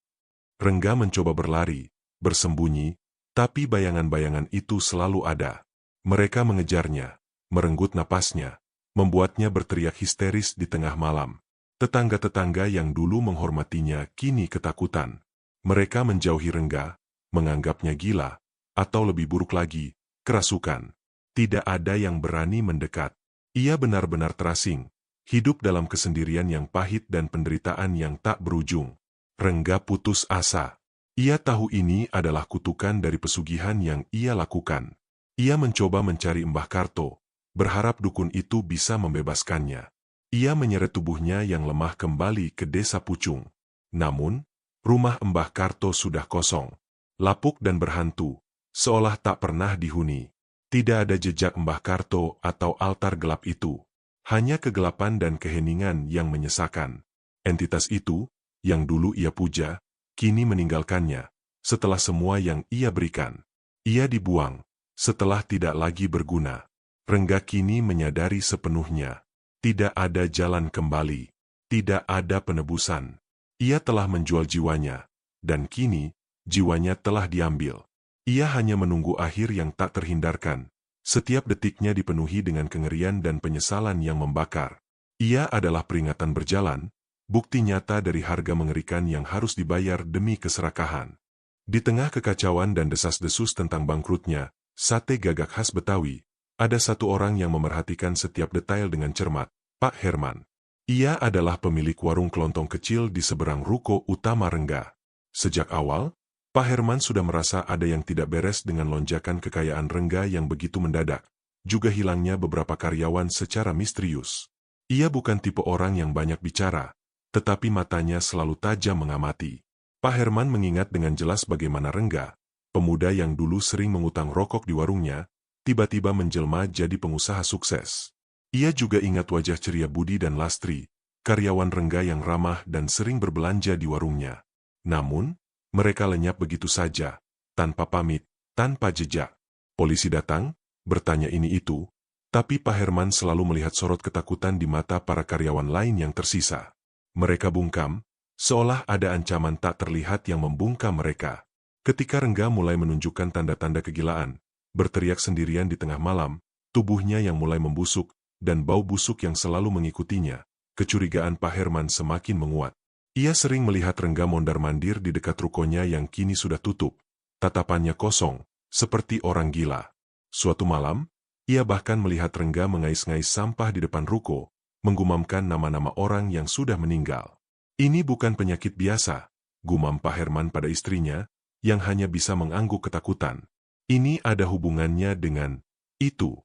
Rengga mencoba berlari, bersembunyi, tapi bayangan-bayangan itu selalu ada. Mereka mengejarnya, merenggut napasnya, membuatnya berteriak histeris di tengah malam. Tetangga-tetangga yang dulu menghormatinya kini ketakutan. Mereka menjauhi Rengga, menganggapnya gila, atau lebih buruk lagi, kerasukan. Tidak ada yang berani mendekat. Ia benar-benar terasing, hidup dalam kesendirian yang pahit dan penderitaan yang tak berujung. Rengga putus asa. Ia tahu ini adalah kutukan dari pesugihan yang ia lakukan. Ia mencoba mencari Mbah Karto, berharap dukun itu bisa membebaskannya. Ia menyeret tubuhnya yang lemah kembali ke desa Pucung. Namun, rumah Mbah Karto sudah kosong, lapuk dan berhantu, seolah tak pernah dihuni. Tidak ada jejak Mbah Karto atau altar gelap itu. Hanya kegelapan dan keheningan yang menyesakan. Entitas itu, yang dulu ia puja, kini meninggalkannya. Setelah semua yang ia berikan, ia dibuang. Setelah tidak lagi berguna, Rengga kini menyadari sepenuhnya. Tidak ada jalan kembali. Tidak ada penebusan. Ia telah menjual jiwanya, dan kini, jiwanya telah diambil. Ia hanya menunggu akhir yang tak terhindarkan. Setiap detiknya dipenuhi dengan kengerian dan penyesalan yang membakar. Ia adalah peringatan berjalan, bukti nyata dari harga mengerikan yang harus dibayar demi keserakahan. Di tengah kekacauan dan desas-desus tentang bangkrutnya, sate gagak khas Betawi, ada satu orang yang memerhatikan setiap detail dengan cermat, Pak Herman. Ia adalah pemilik warung kelontong kecil di seberang ruko utama Rengga. Sejak awal, Pak Herman sudah merasa ada yang tidak beres dengan lonjakan kekayaan Rengga yang begitu mendadak, juga hilangnya beberapa karyawan secara misterius. Ia bukan tipe orang yang banyak bicara, tetapi matanya selalu tajam mengamati. Pak Herman mengingat dengan jelas bagaimana Rengga, pemuda yang dulu sering mengutang rokok di warungnya, tiba-tiba menjelma jadi pengusaha sukses. Ia juga ingat wajah ceria Budi dan Lastri, karyawan Rengga yang ramah dan sering berbelanja di warungnya. Namun, mereka lenyap begitu saja, tanpa pamit, tanpa jejak. Polisi datang, bertanya ini itu, tapi Pak Herman selalu melihat sorot ketakutan di mata para karyawan lain yang tersisa. Mereka bungkam, seolah ada ancaman tak terlihat yang membungkam mereka. Ketika Rengga mulai menunjukkan tanda-tanda kegilaan, berteriak sendirian di tengah malam, tubuhnya yang mulai membusuk, dan bau busuk yang selalu mengikutinya, kecurigaan Pak Herman semakin menguat. Ia sering melihat Rengga mondar-mandir di dekat rukonya yang kini sudah tutup, tatapannya kosong, seperti orang gila. Suatu malam, ia bahkan melihat Rengga mengais-ngais sampah di depan ruko, menggumamkan nama-nama orang yang sudah meninggal. Ini bukan penyakit biasa, gumam Pak Herman pada istrinya, yang hanya bisa mengangguk ketakutan. Ini ada hubungannya dengan itu.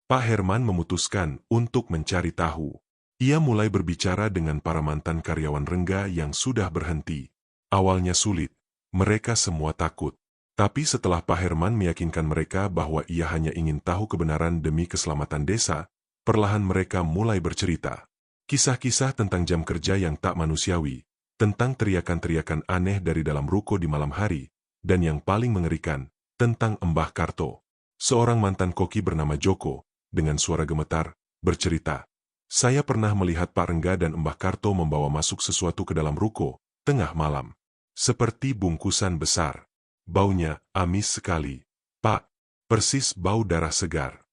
Pak Herman memutuskan untuk mencari tahu. Ia mulai berbicara dengan para mantan karyawan Rengga yang sudah berhenti. Awalnya sulit, mereka semua takut. Tapi setelah Pak Herman meyakinkan mereka bahwa ia hanya ingin tahu kebenaran demi keselamatan desa, perlahan mereka mulai bercerita. Kisah-kisah tentang jam kerja yang tak manusiawi, tentang teriakan-teriakan aneh dari dalam ruko di malam hari, dan yang paling mengerikan, tentang Mbah Karto. Seorang mantan koki bernama Joko, dengan suara gemetar, bercerita, "Saya pernah melihat Pak Rengga dan Mbah Karto membawa masuk sesuatu ke dalam ruko, tengah malam. Seperti bungkusan besar. Baunya amis sekali, Pak. Persis bau darah segar."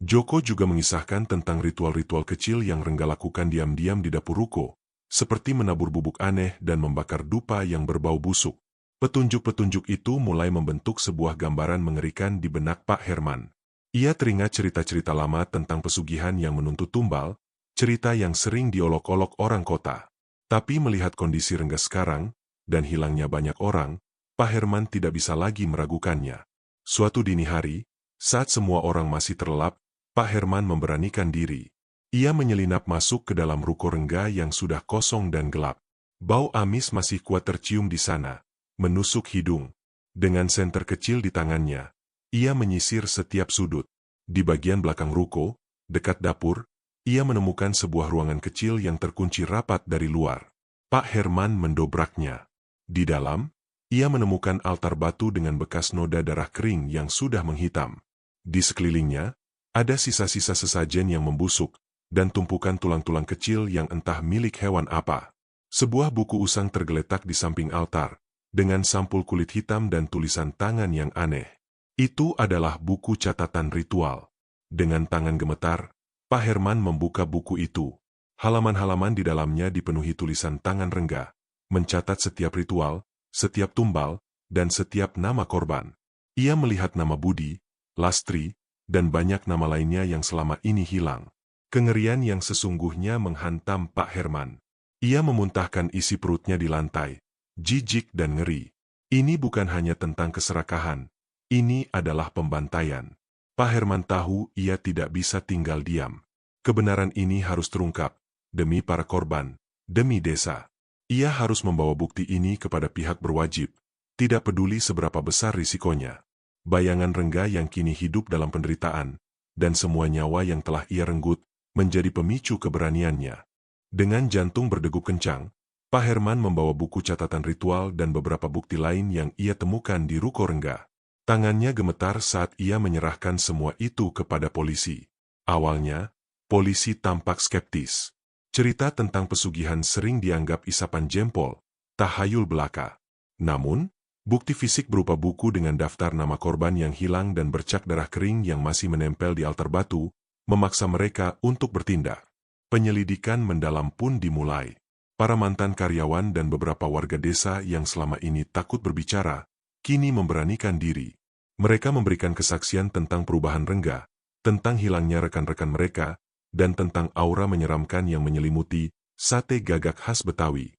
Joko juga mengisahkan tentang ritual-ritual kecil yang Rengga lakukan diam-diam di dapur ruko, seperti menabur bubuk aneh dan membakar dupa yang berbau busuk. Petunjuk-petunjuk itu mulai membentuk sebuah gambaran mengerikan di benak Pak Herman. Ia teringat cerita-cerita lama tentang pesugihan yang menuntut tumbal, cerita yang sering diolok-olok orang kota. Tapi melihat kondisi Rengga sekarang, dan hilangnya banyak orang, Pak Herman tidak bisa lagi meragukannya. Suatu dini hari, saat semua orang masih terlelap, Pak Herman memberanikan diri. Ia menyelinap masuk ke dalam ruko Rengga yang sudah kosong dan gelap. Bau amis masih kuat tercium di sana, menusuk hidung. Dengan senter kecil di tangannya, ia menyisir setiap sudut. Di bagian belakang ruko, dekat dapur, ia menemukan sebuah ruangan kecil yang terkunci rapat dari luar. Pak Herman mendobraknya. Di dalam, ia menemukan altar batu dengan bekas noda darah kering yang sudah menghitam. Di sekelilingnya, ada sisa-sisa sesajen yang membusuk, dan tumpukan tulang-tulang kecil yang entah milik hewan apa. Sebuah buku usang tergeletak di samping altar, dengan sampul kulit hitam dan tulisan tangan yang aneh. Itu adalah buku catatan ritual. Dengan tangan gemetar, Pak Herman membuka buku itu. Halaman-halaman di dalamnya dipenuhi tulisan tangan Rengga, mencatat setiap ritual, setiap tumbal, dan setiap nama korban. Ia melihat nama Budi, Lastri, dan banyak nama lainnya yang selama ini hilang. Kengerian yang sesungguhnya menghantam Pak Herman. Ia memuntahkan isi perutnya di lantai, jijik dan ngeri. Ini bukan hanya tentang keserakahan, ini adalah pembantaian. Pak Herman tahu ia tidak bisa tinggal diam. Kebenaran ini harus terungkap, demi para korban, demi desa. Ia harus membawa bukti ini kepada pihak berwajib, tidak peduli seberapa besar risikonya. Bayangan Rengga yang kini hidup dalam penderitaan, dan semua nyawa yang telah ia renggut, menjadi pemicu keberaniannya. Dengan jantung berdegup kencang, Pak Herman membawa buku catatan ritual dan beberapa bukti lain yang ia temukan di ruko Rengga. Tangannya gemetar saat ia menyerahkan semua itu kepada polisi. Awalnya, polisi tampak skeptis. Cerita tentang pesugihan sering dianggap isapan jempol, tahayul belaka. Namun, bukti fisik berupa buku dengan daftar nama korban yang hilang dan bercak darah kering yang masih menempel di altar batu, memaksa mereka untuk bertindak. Penyelidikan mendalam pun dimulai. Para mantan karyawan dan beberapa warga desa yang selama ini takut berbicara, kini memberanikan diri. Mereka memberikan kesaksian tentang perubahan Rengga, tentang hilangnya rekan-rekan mereka, dan tentang aura menyeramkan yang menyelimuti sate gagak khas Betawi.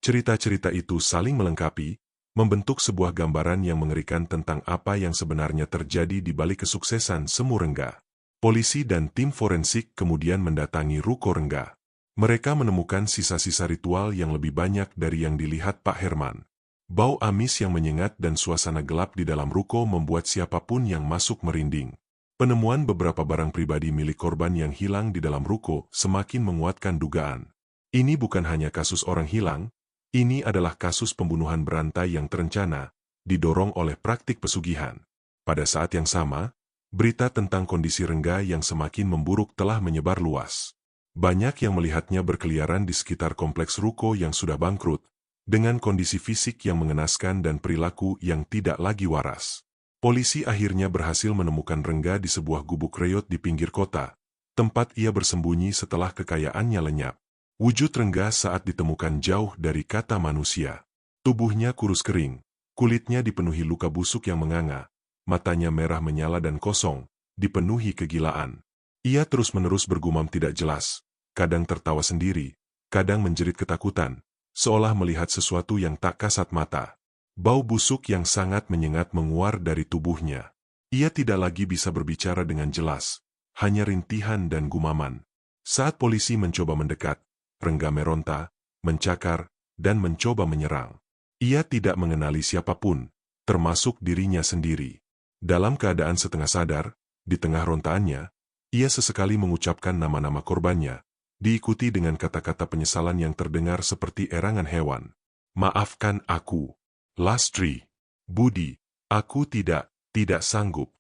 Cerita-cerita itu saling melengkapi, membentuk sebuah gambaran yang mengerikan tentang apa yang sebenarnya terjadi di balik kesuksesan semu Rengga. Polisi dan tim forensik kemudian mendatangi ruko Rengga. Mereka menemukan sisa-sisa ritual yang lebih banyak dari yang dilihat Pak Herman. Bau amis yang menyengat dan suasana gelap di dalam ruko membuat siapapun yang masuk merinding. Penemuan beberapa barang pribadi milik korban yang hilang di dalam ruko semakin menguatkan dugaan. Ini bukan hanya kasus orang hilang, ini adalah kasus pembunuhan berantai yang terencana, didorong oleh praktik pesugihan. Pada saat yang sama, berita tentang kondisi Rengga yang semakin memburuk telah menyebar luas. Banyak yang melihatnya berkeliaran di sekitar kompleks ruko yang sudah bangkrut, dengan kondisi fisik yang mengenaskan dan perilaku yang tidak lagi waras. Polisi akhirnya berhasil menemukan Rengga di sebuah gubuk reot di pinggir kota, tempat ia bersembunyi setelah kekayaannya lenyap. Wujud Rengga saat ditemukan jauh dari kata manusia. Tubuhnya kurus kering, kulitnya dipenuhi luka busuk yang menganga, matanya merah menyala dan kosong, dipenuhi kegilaan. Ia terus-menerus bergumam tidak jelas, kadang tertawa sendiri, kadang menjerit ketakutan, seolah melihat sesuatu yang tak kasat mata. Bau busuk yang sangat menyengat menguar dari tubuhnya. Ia tidak lagi bisa berbicara dengan jelas, hanya rintihan dan gumaman. Saat polisi mencoba mendekat, Rengga meronta, mencakar, dan mencoba menyerang. Ia tidak mengenali siapapun, termasuk dirinya sendiri. Dalam keadaan setengah sadar, di tengah rontaannya, ia sesekali mengucapkan nama-nama korbannya, diikuti dengan kata-kata penyesalan yang terdengar seperti erangan hewan. Maafkan aku. Lastri, Budi, aku tidak sanggup.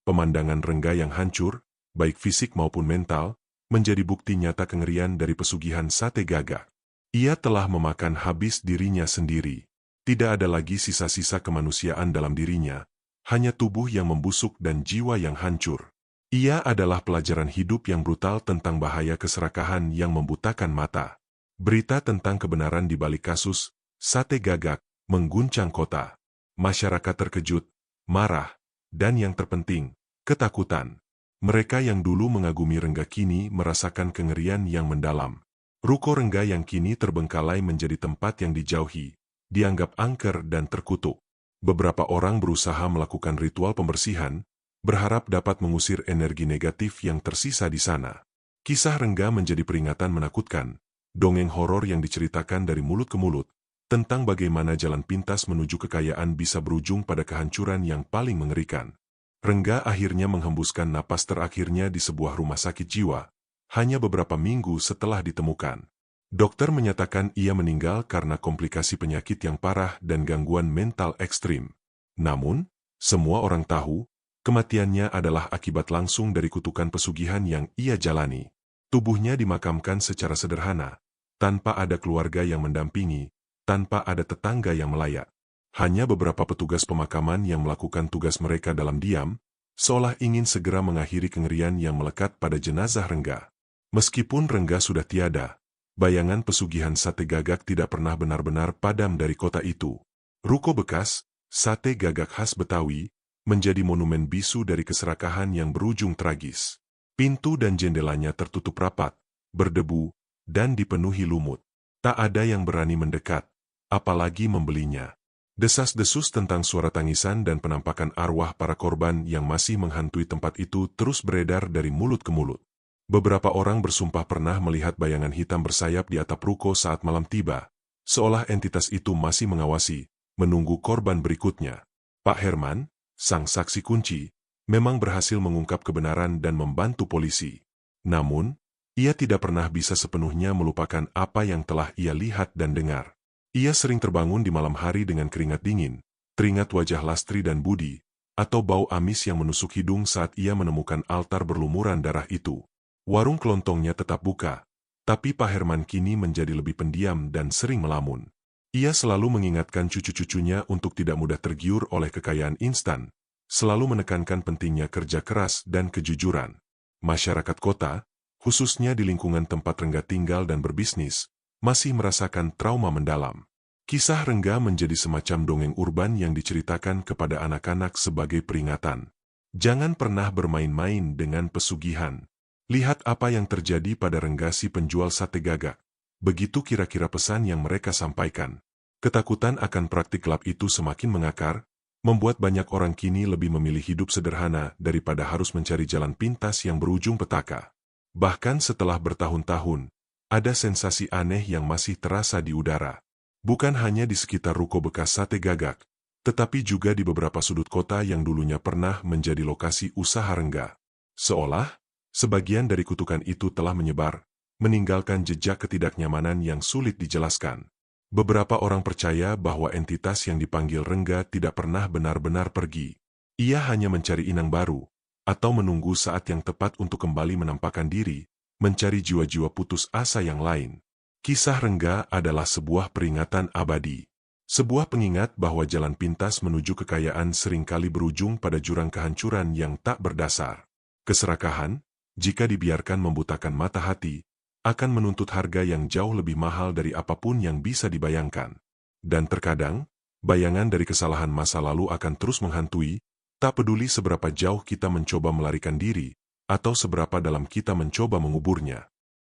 Pemandangan Rengga yang hancur, baik fisik maupun mental, menjadi bukti nyata kengerian dari pesugihan sate gagak. Ia telah memakan habis dirinya sendiri. Tidak ada lagi sisa-sisa kemanusiaan dalam dirinya, hanya tubuh yang membusuk dan jiwa yang hancur. Ia adalah pelajaran hidup yang brutal tentang bahaya keserakahan yang membutakan mata. Berita tentang kebenaran di balik kasus sate gagak mengguncang kota. Masyarakat terkejut, marah, dan yang terpenting, ketakutan. Mereka yang dulu mengagumi Rengga kini merasakan kengerian yang mendalam. Ruko Rengga yang kini terbengkalai menjadi tempat yang dijauhi, dianggap angker dan terkutuk. Beberapa orang berusaha melakukan ritual pembersihan, berharap dapat mengusir energi negatif yang tersisa di sana. Kisah Rengga menjadi peringatan menakutkan, dongeng horor yang diceritakan dari mulut ke mulut, tentang bagaimana jalan pintas menuju kekayaan bisa berujung pada kehancuran yang paling mengerikan. Rengga akhirnya menghembuskan napas terakhirnya di sebuah rumah sakit jiwa, hanya beberapa minggu setelah ditemukan. Dokter menyatakan ia meninggal karena komplikasi penyakit yang parah dan gangguan mental ekstrim. Namun, semua orang tahu, kematiannya adalah akibat langsung dari kutukan pesugihan yang ia jalani. Tubuhnya dimakamkan secara sederhana, tanpa ada keluarga yang mendampingi, tanpa ada tetangga yang melayak. Hanya beberapa petugas pemakaman yang melakukan tugas mereka dalam diam, seolah ingin segera mengakhiri kengerian yang melekat pada jenazah Rengga. Meskipun Rengga sudah tiada, bayangan pesugihan sate gagak tidak pernah benar-benar padam dari kota itu. Ruko bekas, sate gagak khas Betawi, menjadi monumen bisu dari keserakahan yang berujung tragis. Pintu dan jendelanya tertutup rapat, berdebu, dan dipenuhi lumut. Tak ada yang berani mendekat, apalagi membelinya. Desas-desus tentang suara tangisan dan penampakan arwah para korban yang masih menghantui tempat itu terus beredar dari mulut ke mulut. Beberapa orang bersumpah pernah melihat bayangan hitam bersayap di atap ruko saat malam tiba, seolah entitas itu masih mengawasi, menunggu korban berikutnya. Pak Herman, sang saksi kunci, memang berhasil mengungkap kebenaran dan membantu polisi. Namun, ia tidak pernah bisa sepenuhnya melupakan apa yang telah ia lihat dan dengar. Ia sering terbangun di malam hari dengan keringat dingin, teringat wajah Lastri dan Budi, atau bau amis yang menusuk hidung saat ia menemukan altar berlumuran darah itu. Warung kelontongnya tetap buka, tapi Pak Herman kini menjadi lebih pendiam dan sering melamun. Ia selalu mengingatkan cucu-cucunya untuk tidak mudah tergiur oleh kekayaan instan, selalu menekankan pentingnya kerja keras dan kejujuran. Masyarakat kota, khususnya di lingkungan tempat Rengga tinggal dan berbisnis, masih merasakan trauma mendalam. Kisah Rengga menjadi semacam dongeng urban yang diceritakan kepada anak-anak sebagai peringatan. Jangan pernah bermain-main dengan pesugihan. Lihat apa yang terjadi pada Rengga si penjual sate gagak. Begitu kira-kira pesan yang mereka sampaikan. Ketakutan akan praktik gelap itu semakin mengakar, membuat banyak orang kini lebih memilih hidup sederhana daripada harus mencari jalan pintas yang berujung petaka. Bahkan setelah bertahun-tahun, ada sensasi aneh yang masih terasa di udara. Bukan hanya di sekitar ruko bekas sate gagak, tetapi juga di beberapa sudut kota yang dulunya pernah menjadi lokasi usaha Rengga. Seolah, sebagian dari kutukan itu telah menyebar, meninggalkan jejak ketidaknyamanan yang sulit dijelaskan. Beberapa orang percaya bahwa entitas yang dipanggil Rengga tidak pernah benar-benar pergi. Ia hanya mencari inang baru, atau menunggu saat yang tepat untuk kembali menampakkan diri, mencari jiwa-jiwa putus asa yang lain. Kisah Rengga adalah sebuah peringatan abadi. Sebuah pengingat bahwa jalan pintas menuju kekayaan seringkali berujung pada jurang kehancuran yang tak berdasar. Keserakahan, jika dibiarkan membutakan mata hati, akan menuntut harga yang jauh lebih mahal dari apapun yang bisa dibayangkan. Dan terkadang, bayangan dari kesalahan masa lalu akan terus menghantui, tak peduli seberapa jauh kita mencoba melarikan diri, atau seberapa dalam kita mencoba menguburnya.